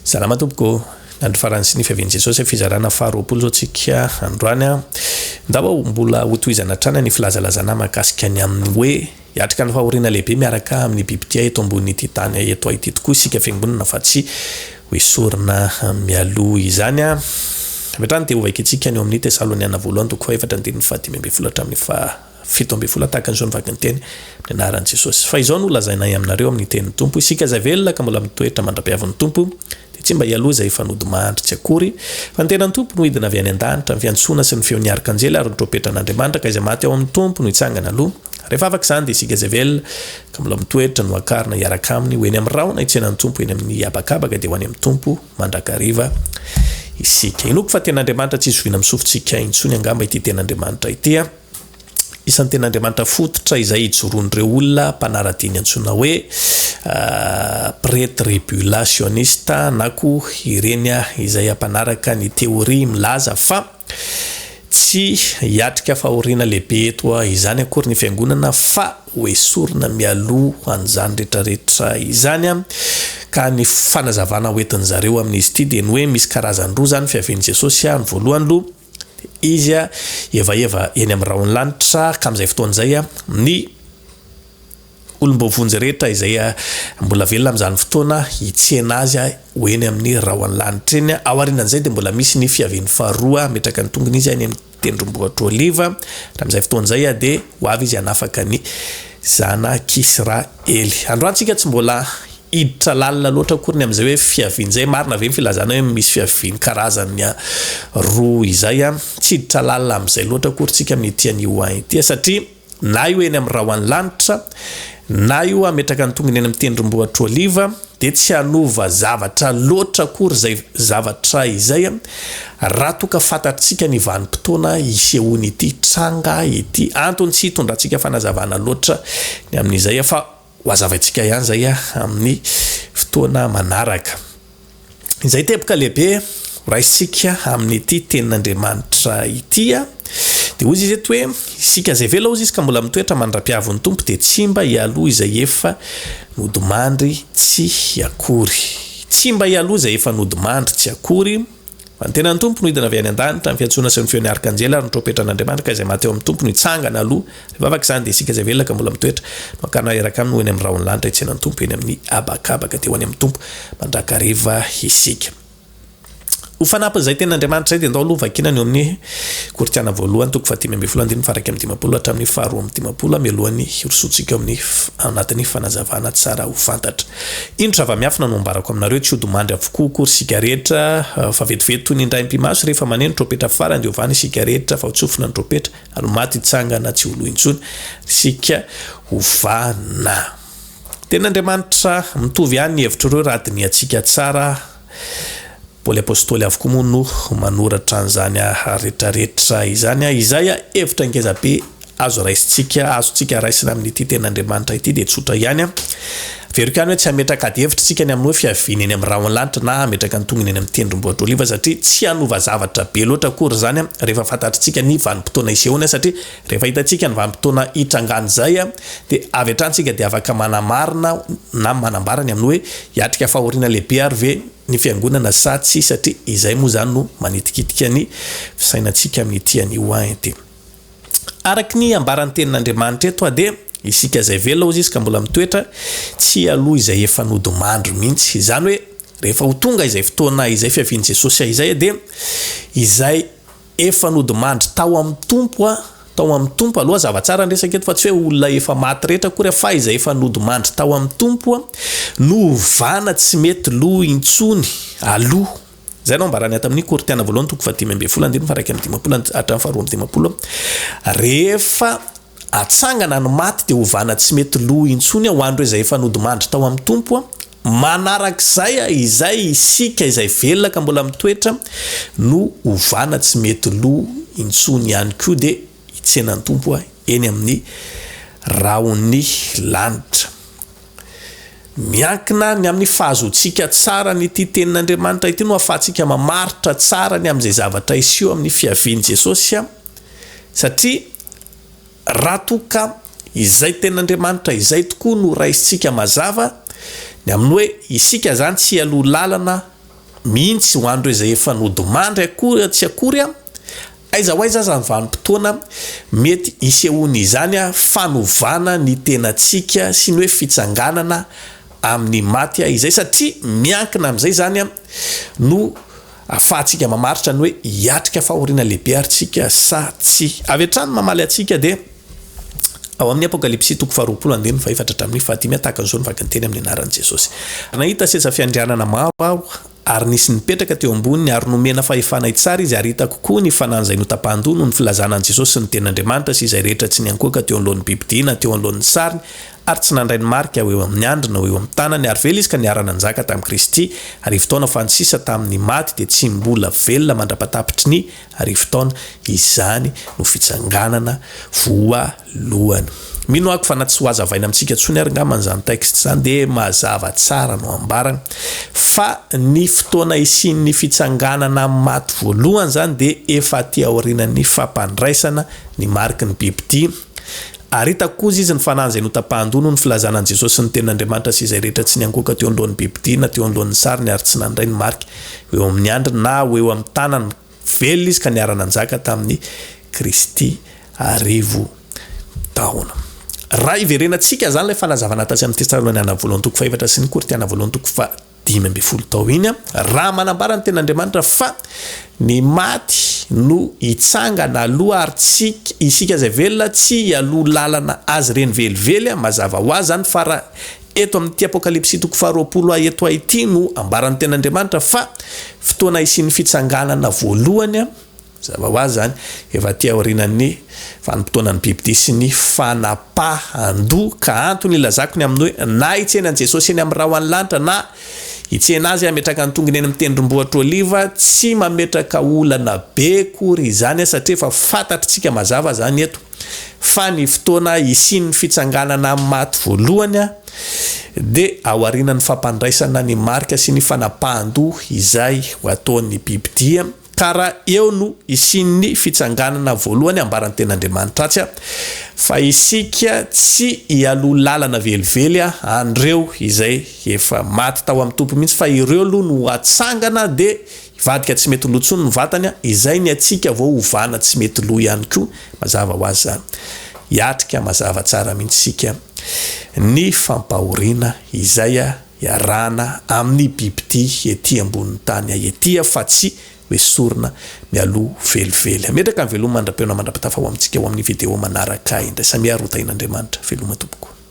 Salama tompoko andro faransy ny fiavian'i Jesosy fizarana faharoapolo zao tsika androany ndaba mbola hotohizana trana ny filazalazana mahakasika ny amin'ny hoe hiatrika ny fahoriana lehibe miaraka amin'ny bibidia eto ambony tany eto ity tokoa isika fiangonana fa tsy hoe sorina mialoha izany metrany te hovaika itsika ny amin'ny Tesaloniana voalohany toko efatra andininy fahadimy hatramin'ny fito ambin'ny folo tahaka an'izao nivaky ny teny amin'ny anaran'i Jesosy fa izao no lazaina aminareo amin'ny tenin'ny Tompo isika zavelona ka mbola mitoetra mandrapiavin'ny Tompo tsy mba ialoha izay fanody mahandry akory fa ny tenan'ny Tompo no hidina avy any an-danitra ny fiantsoana sy ny feon'ny arkanjely ary ny trompetran'Andriamanitra ka izay maty ao amin'ny Tompo no hitsangana aloha rehefa afaka izany dia isika zavelona ka mbola mitoetra no akarina hiaraka aminy ho eny amin'ny rahona hitsenan'ny Tompo eny amin'ny abakabaka dia ho any amin'ny Tompo mandrakariva isika inoko fa ten'Andriamanitra tsy zoviana misofotsika intsony angamba ity ten'Andriamanitra ity isan'ny ten'Andriamanitra fototra izay hijoron'ireo olona mpanara-diny antsoina hoe pré-tribulationniste na koa ireny izay ampanaraka ny theorie milaza fa tsy hiatrika fahoriana lehibe eto izany akory ny fiangonana fa hoe sorina mialoha an'izany rehetrarehetra izany ka ny fanazavana hoentin'ny zareo amin'izy ity dia ny hoe misy karazany roa zany fiavian'i Jesosy ny voalohany aloha izy eva eny amin'ny rahony lanitra ka amin'izay fotoan'izay ny olombovonjy rehetra izay mbola velona amin'izany fotoana hitsena azy ho eny amin'ny rahony lanitra eny ao aorianan'izay dia mbola misy ny fiavian'ny faharoa metraka ny tongony izy any amin'ny tendrombohitra oliva raha amin'izay fotoan'izay dia ho avy izy hanafaka ny zanak'Israely androantsika tsy mbola hiditra lalina loatra akory ny amin'izay hoe fiavian'izay marina ve ny filazana hoe misy fiaviany karazany roa izay tsy hiditra lalina amin'izay loatra akory tsika amin'ny tian'io ity satria na io eny amin'ny rahony lanitra na io ametraka ny tongony eny amin'ny tendrombohitra oliva dia tsy hanova zavatra loatra akory zay zavatra izay raha toka fantatritsika ny vanim-potoana isehony ity tranga ity antony tsy hitondrantsika fanazavana loatra ny amin'izay fa hoazavaitsika ihany zay amin'ny fotoana manaraka izay teboka lehibe raisitsika amin'ny ity tenin'Andriamanitra ity dia ozy izy eto hoe isika zay vela ozy izy ka mbola mitoetra mandra-piavin'ny Tompo dia tsy mba hialoha izay efa nodimandry tsy akory tsy mba hialoha izay efa nodimandry tsy akory fa ny tenan'ny Tompo no hidina avy any an-danitra ny fiantsoana sy ny feon'ny arkanjely ary ny trompetran'Andriamanitra ka izay maty ao amin'ny Tompo no hitsangana aloha rehefa afaka izany dia isika zay velona ka mbola mitoetra no akarina iaraka aminy ho eny amin'ny rahony lanitra hitsenan'ny Tompo eny amin'ny abakabaka dia ho any amin'ny Tompo mandrakariva isika ho fanampin'izay ten'Andriamanitra izay dia ndao aloha vakinany eo amin'ny koritiana voalohany toko fatimy ambin'ny folo andininy faraka amin'ny dimapolo hatramin'ny faharoa amin'ny dimapolo mialohan'ny hirosotsika amin'ny anatin'ny fanazavana tsara ho fantatra indro zava-miafina no ambarako aminareo tsy ho domandry avokoa akory sika rehetra fa vetivety toy ny indray mpimaso rehefa maneno tropetra farany dia ovany sika rehetra fa ho tsofina ny tropetra ary maty hitsangana tsy ho loha intsony sika ovana ten'Andriamanitra mitovy ihany ny hevitra ireo raha diny atsika tsara Paoly apôstôly avokoa moa no manoratra an'izany rehetrarehetra izany izay hevitra ngeza be azontsika raisina amin'ity ten'Andriamanitra ity dia tsotra ihany verika ihany hoe tsy hametraka ady hevitritsika ny amin'ny hoe fiaviany eny amin'ny rahony lanitra na hametraka ny tongony eny amin'ny tendrombohitra oliva satria tsy hanova zavatra be loatra akory zany rehefa fantatritsika ny vanim-potoana isehony satria rehefa hitantsika ny vanim-potoana hitrangany zay dia avy hatransika dia afaka manamarina na manambara ny amin'ny hoe hiatrika fahoriana lehibe ary ve ny fiangonana sa tsy satria izay moa zany no manitikitika ny fisainantsika amin'ny tian'io ity araky ny ambaran'ny tenin'Andriamanitra eto dia isika zay velona ozy izy ka mbola mitoetra tsy aloha izay efa nodimandry mihitsy izany hoe rehefa ho tonga izay fotoana izay fiavian'i Jesosy izay dia izay efa nodimandry tao amin'ny Tompo aloha zavatsara ndresaka eto fa tsy hoe olona efa maty rehetra akory fa izay efa nodimandry tao amin'ny Tompo no vana tsy mety loha intsony aloha zay no ambarany ato amin'ny koritiana voalohany toko fatimy ambin'ny folo andininy faraka amin'ny dimapolo hatramin'ny faharoa amin'ny dimapolo rehefa atsangana ny maty dia hovana tsy mety loha intsony ho andro izay efa nodimandry tao amin'ny Tompo manarak'izay izay isika izay velona ka mbola mitoetra no hovana tsy mety loha intsony ihany koa dia hitsenan'ny Tompo eny amin'ny rahony lanitra miankina ny amin'ny fahazoantsika tsara ny ity tenin'Andriamanitra ity no ahafahantsika mamaritra tsara ny amin'izay zavatra iseho amin'ny fiavian'i Jesosy satria raha toka izay tenin'Andriamanitra izay tokoa no raisitsika mazava ny amin'ny hoe isika zany tsy aloha lalana mihitsy ho andro izay efa nodomandry akory tsy akory aiza hoaiza aza ny vanim-potoana mety isehony izany fanovana ny tenantsika sy ny hoe fitsanganana amin'ny maty izay satria miankina amin'izay zany no afahantsika mamaritra ny hoe hiatrika fahoriana lehibe aritsika sa tsy avy hatrany mamaly atsika dia ao amin'ny apokalipsy 4:7-5 tahaka an'izao ny vaky ny teny amin'ny anaran'i Jesosy. Nahita seza fiandrianana maro ary nisy nipetraka teo amboniny ary nomena fahefana tsara izy ary hita kokoa ny fanan'izay notapahan-doha noho ny filazanan'i Jesosy sy ny ten'Andriamanitra sy izay rehetra tsy niankoaka teo anoloan'ny bibidia na teo anoloan'ny sariny ary tsy nandray ny marika eo amin'ny andrina eo amin'ny tanany ary vela izy ka niarana nanjaka tamin'i Kristy ary fotoana fanosisa tamin'ny maty dia tsy mbola velona mandrapatapitry ny ary fotoana izany no fitsanganana voalohany. Mino ako fa natsy ho azavaina amintsika tsony ary ngamba izany texte zany dia mazava tsara no ambarana fa ny fotoana isin'ny fitsanganana maty voalohany zany dia efa aty aorianan'ny fampandraisana ny mariky ny bibidia ary hitako koa izy ny fanahy izay notapahan-doha ny filazanan'i Jesosy sy ny ten'Andriamanitra sy izay rehetra tsy niankoaka teo anoloan'ny bibidia na teo anoloan'ny sariny ary tsy nandray ny mariky eo amin'ny andriny na eo amin'ny tanany velona izy ka niarana nanjaka tamin'ny Kristy arivo taona. Raha iverenantsika zany ilay fanazavana tasy amin'ny Tesaloniana voalohany 4 sy ny Korinthiana voalohany 5 tao iny raha manambara ny ten'Andriamanitra fa ny maty no hitsangana aloha ary tsika isika zay velona tsy hialoha lalana azy reny velively mazava ho azy zany fa raha eto amin'ny apokalipsy 4 eto ity no ambaran'ny ten'Andriamanitra fa fotoana isin'ny fitsanganana voalohany zava ho azy zany efa aty aorianan'ny vanim-potoanan'ny bibidia sy ny fanapahan-doha ka antony ilazako ny amin'ny hoe na hitsenan'i Jesosy eny amin'ny raha ho any lanitra na hitsena azy ametraka ny tongony eny amin'ny tendrombohitra oliva tsy mametraka olana be kory izany satria efa fantatritsika mazava zany eto fa ny fotoana isin'ny fitsanganana maty voalohany dia ao aorianan'ny fampandraisana ny marika sy ny fanapahan-doha izay ho ataon'ny bibidia kara eo no isin'ny fitsanganana voalohany ambaran'ny ten'Andriamanitra atsy fa isika tsy hialoha lalana velively andreo izay efa maty tao amin'ny tompo mihitsy fa ireo aloha no atsangana dia vadika tsy mety lotsony ny vatany izay ny atsika vao hovana tsy mety lo ihany koa mazava ho azy zany hiatrika mazava tsara mihitsy sika ny fampahoriana izay iarahana amin'ny bibidia ety ambonin'ny tany ety fa tsy hoe sorona mialoha velively ametraka ny veloma mandra-peona mandrapatafa ho amintsika ho amin'ny video manaraka indray samy harotain'Andriamanitra veloma tompoko.